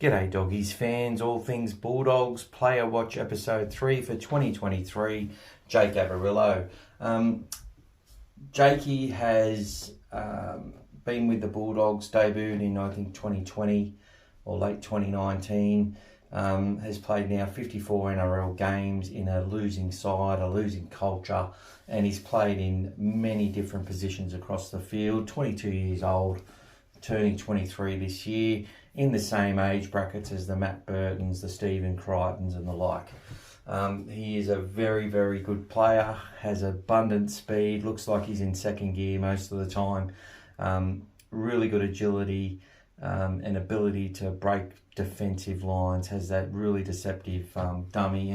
G'day Doggies fans, all things Bulldogs, Player Watch episode 3 for 2023, Jake Averillo. Jakey has been with the Bulldogs, debuted in I think 2020 or late 2019, has played now 54 NRL games in a losing side, a losing culture, and he's played in many different positions across the field, 22 years old, turning 23 this year, in the same age brackets as the Matt Burtons, the Stephen Crichtons and the like. He is a very, very good player, has abundant speed, looks like he's in second gear most of the time, really good agility and ability to break defensive lines, has that really deceptive dummy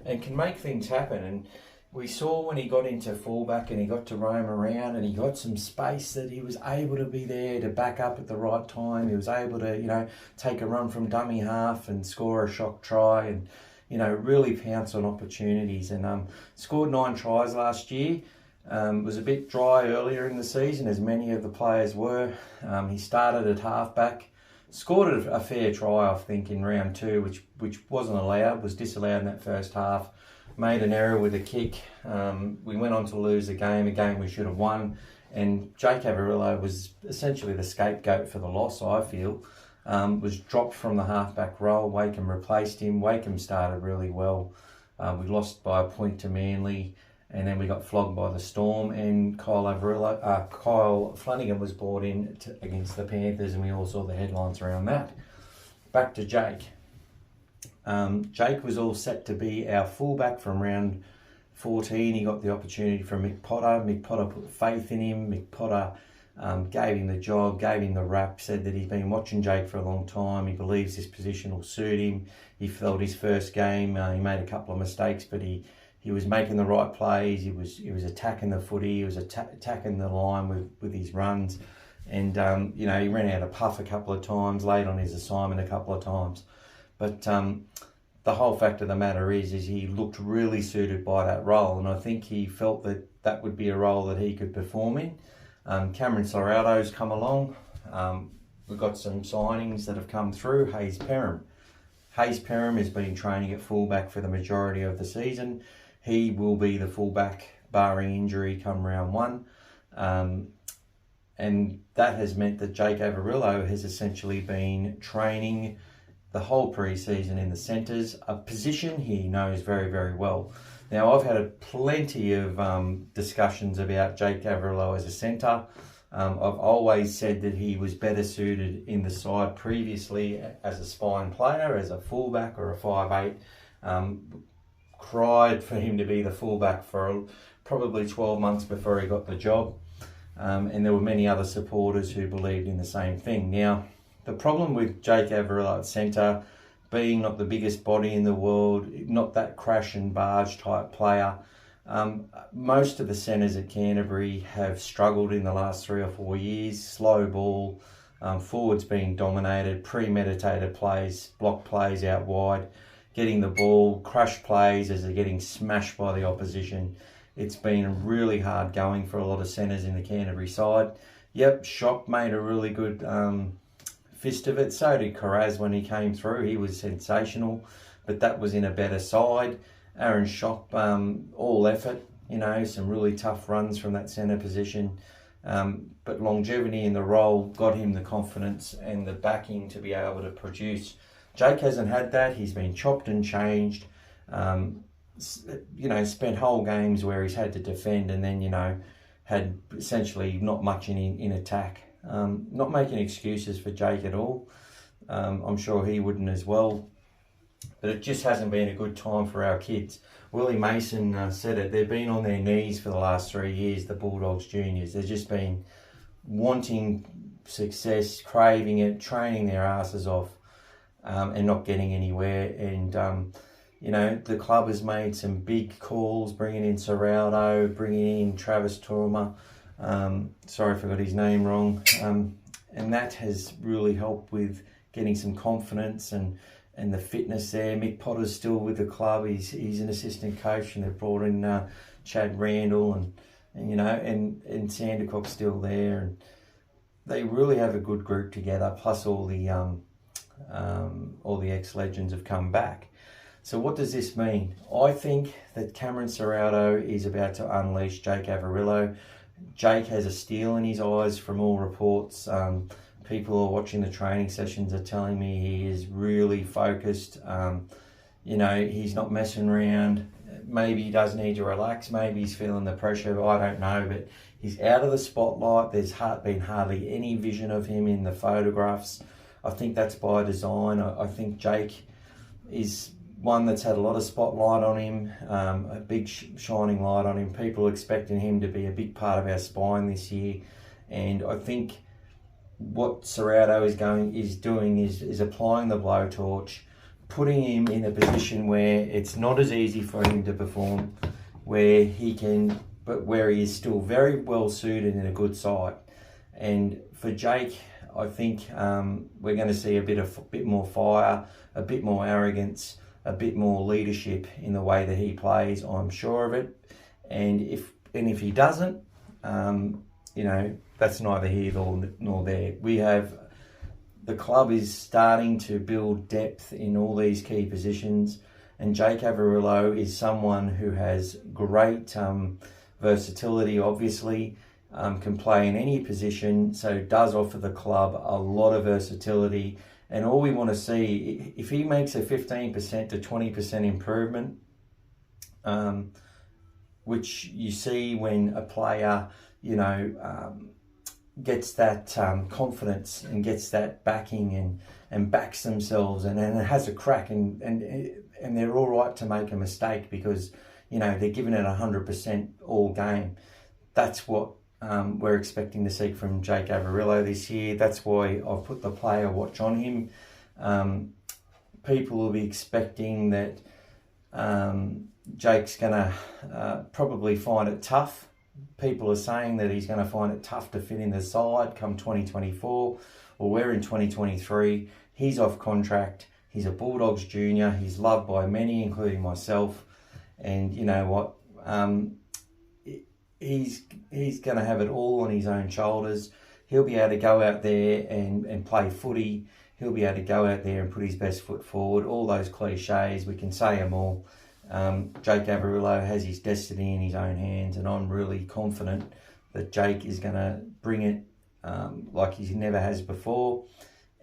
and can make things happen. And we saw when he got into fullback and he got to roam around and he got some space that he was able to be there to back up at the right time. He was able to, take a run from dummy half and score a shock try and, really pounce on opportunities. And scored 9 tries last year. Was a bit dry earlier in the season, as many of the players were. He started at halfback, scored a fair try, I think, in round 2, which wasn't allowed, was disallowed in that first half. Made an error with a kick. We went on to lose a game we should have won. And Jake Averillo was essentially the scapegoat for the loss, I feel. Was dropped from the halfback role. Wakeham replaced him. Wakeham started really well. We lost by a point to Manly, and then we got flogged by the Storm. And Kyle Flanagan was brought in against the Panthers, and we all saw the headlines around that. Back to Jake. Jake was all set to be our fullback from round 14. He got the opportunity from Mick Potter. Mick Potter put faith in him. Mick Potter gave him the job, gave him the rap, said that he's been watching Jake for a long time. He believes this position will suit him. He felt his first game, he made a couple of mistakes, but he was making the right plays. He was attacking the footy. He was attacking the line with his runs. And, he ran out of puff a couple of times, late on his assignment a couple of times. But the whole fact of the matter is he looked really suited by that role, and I think he felt that would be a role that he could perform in. Cameron Ciraldo's come along. We've got some signings that have come through. Hayes Perham has been training at fullback for the majority of the season. He will be the fullback, barring injury, come round 1. And that has meant that Jake Averillo has essentially been training the whole pre-season in the centres, a position he knows very, very well. Now, I've had plenty of discussions about Jake Averillo as a centre. I've always said that he was better suited in the side previously as a spine player, as a fullback or a 5'8". Cried for him to be the fullback for probably 12 months before he got the job. And there were many other supporters who believed in the same thing. Now, the problem with Jake Averillo at centre, being not the biggest body in the world, not that crash and barge type player, most of the centres at Canterbury have struggled in the last 3 or 4 years. Slow ball, forwards being dominated, premeditated plays, block plays out wide, getting the ball, crush plays as they're getting smashed by the opposition. It's been really hard going for a lot of centres in the Canterbury side. Yep, Shop made a really good fist of it. So did Carraz when he came through. He was sensational, but that was in a better side. Aaron Shop, all effort, some really tough runs from that centre position. But longevity in the role got him the confidence and the backing to be able to produce. Jake hasn't had that. He's been chopped and changed. Spent whole games where he's had to defend and then, had essentially not much in attack. Not making excuses for Jake at all. I'm sure he wouldn't as well. But it just hasn't been a good time for our kids. Willie Mason said it. They've been on their knees for the last 3 years, the Bulldogs juniors. They've just been wanting success, craving it, training their asses off, and not getting anywhere. And, the club has made some big calls, bringing in Ciraldo, bringing in Travis Torma. Sorry if I got his name wrong. And that has really helped with getting some confidence and the fitness there. Mick Potter's still with the club. He's an assistant coach, and they've brought in Chad Randall and Sandercock's still there. And they really have a good group together, plus all the all the ex-legends have come back. So what does this mean? I think that Cameron Ciraldo is about to unleash Jake Averillo. Jake has a steel in his eyes from all reports. People who are watching the training sessions are telling me he is really focused. You know, he's not messing around. Maybe he does need to relax. Maybe he's feeling the pressure. I don't know, but he's out of the spotlight. There's been hardly any vision of him in the photographs. I think that's by design. I think Jake is one that's had a lot of spotlight on him, a big shining light on him. People are expecting him to be a big part of our spine this year. And I think what Ciraldo is doing is applying the blowtorch, putting him in a position where it's not as easy for him to perform, where he is still very well suited in a good side. And for Jake, I think we're going to see a bit more fire, a bit more arrogance, a bit more leadership in the way that he plays. I'm sure of it. And if he doesn't, you know, that's neither here nor there. The club is starting to build depth in all these key positions, and Jake Averillo is someone who has great versatility, obviously, can play in any position, so does offer the club a lot of versatility. And all we want to see, if he makes a 15% to 20% improvement, which you see when a player, you know, gets that confidence and gets that backing and backs themselves and it has a crack and they're all right to make a mistake because, you know, they're giving it 100% all game. That's what we're expecting to see from Jake Averillo this year. That's why I've put the player watch on him. People will be expecting that Jake's going to probably find it tough. People are saying that he's going to find it tough to fit in the side come 2024. Well, we're in 2023. He's off contract. He's a Bulldogs junior. He's loved by many, including myself. And you know what? He's going to have it all on his own shoulders. He'll be able to go out there and play footy. He'll be able to go out there and put his best foot forward. All those cliches, we can say them all. Jake Averillo has his destiny in his own hands, and I'm really confident that Jake is going to bring it like he never has before.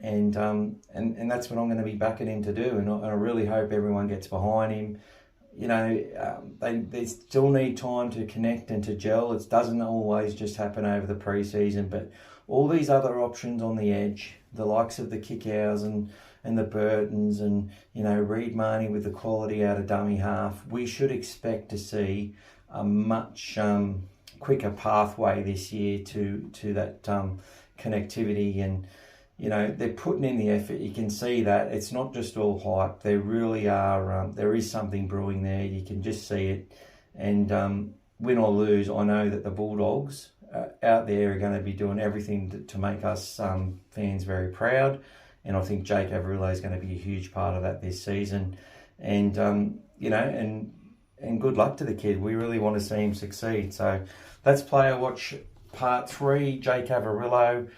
And that's what I'm going to be backing him to do. And I really hope everyone gets behind him. You know, they still need time to connect and to gel. It doesn't always just happen over the preseason, but all these other options on the edge, the likes of the Kickouts and the Burtons and, you know, Reed Marnie with the quality out of dummy half, we should expect to see a much quicker pathway this year to that connectivity. And, you know, they're putting in the effort. You can see that. It's not just all hype. There really are, there is something brewing there. You can just see it. And win or lose, I know that the Bulldogs out there are going to be doing everything to make us fans very proud. And I think Jake Averillo is going to be a huge part of that this season. And, you know, and good luck to the kid. We really want to see him succeed. So that's Player Watch Part 3, Jake Averillo.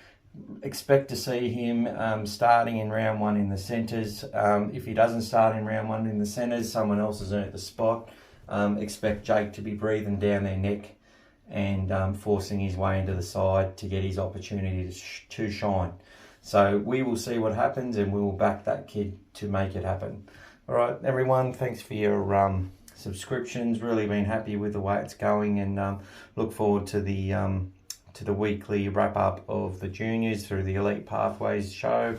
Expect to see him starting in round 1 in the centres. If he doesn't start in round 1 in the centres, someone else has earned the spot. Expect Jake to be breathing down their neck and forcing his way into the side to get his opportunity to shine. So we will see what happens, and we will back that kid to make it happen. All right, everyone, thanks for your subscriptions. Really been happy with the way it's going, and look forward to the weekly wrap up of the juniors through the Elite Pathways show.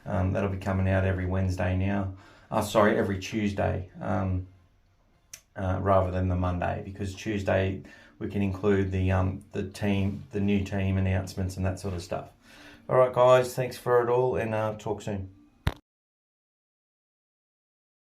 That'll be coming out every Wednesday now. Every Tuesday, rather than the Monday, because Tuesday we can include the new team announcements and that sort of stuff. All right, guys, thanks for it all, and talk soon.